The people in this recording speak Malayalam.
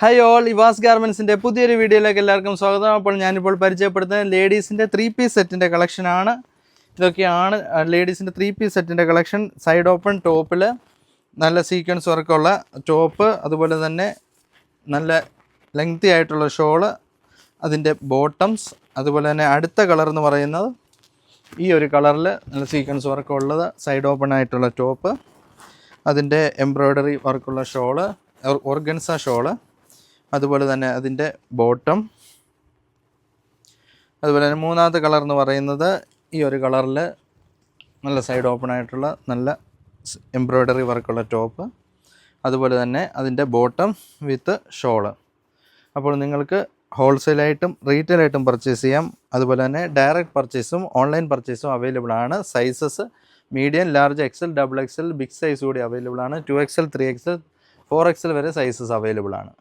ഹായ് ഓൾ, ഇവാസ് ഗാർമെൻസിൻ്റെ പുതിയൊരു വീഡിയോയിലേക്ക് എല്ലാവർക്കും സ്വാഗതം. അപ്പോൾ ഞാനിപ്പോൾ പരിചയപ്പെടുത്തുന്നത് ലേഡീസിൻ്റെ 3-പീസ് സെറ്റിൻ്റെ കളക്ഷനാണ്. ഇതൊക്കെയാണ് ലേഡീസിൻ്റെ 3-പീസ് സെറ്റിൻ്റെ കളക്ഷൻ. സൈഡ് ഓപ്പൺ ടോപ്പിൽ നല്ല സീക്വൻസ് വർക്കുള്ള ടോപ്പ്, അതുപോലെ തന്നെ നല്ല ലെങ്തി ആയിട്ടുള്ള ഷോള്, അതിൻ്റെ ബോട്ടംസ്, അതുപോലെ തന്നെ അടുത്ത കളർ എന്ന് പറയുന്നത് ഈ ഒരു കളറിൽ നല്ല സീക്വൻസ് വർക്കുള്ളത് സൈഡ് ഓപ്പൺ ആയിട്ടുള്ള ടോപ്പ്, അതിൻ്റെ എംബ്രോയ്ഡറി വർക്കുള്ള ഷോള്, ഓർഗൻസ ഷോള്, അതുപോലെ തന്നെ അതിൻ്റെ ബോട്ടം, അതുപോലെ തന്നെ മൂന്നാമത്തെ കളർ എന്ന് പറയുന്നത് ഈ ഒരു കളറിൽ നല്ല സൈഡ് ഓപ്പൺ ആയിട്ടുള്ള നല്ല എംബ്രോയ്ഡറി വർക്കുള്ള ടോപ്പ്, അതുപോലെ തന്നെ അതിൻ്റെ ബോട്ടം വിത്ത് ഷോള്. അപ്പോൾ നിങ്ങൾക്ക് ഹോൾസെയിലായിട്ടും റീറ്റെയിലായിട്ടും പർച്ചേസ് ചെയ്യാം. അതുപോലെ തന്നെ ഡയറക്റ്റ് പർച്ചേസും ഓൺലൈൻ പർച്ചേസും അവൈലബിൾ ആണ്. Sizes medium, large, XL, double XL, big size കൂടി അവൈലബിൾ ആണ്. 2XL, 3XL, 4XL വരെ സൈസസ് അവൈലബിൾ ആണ്.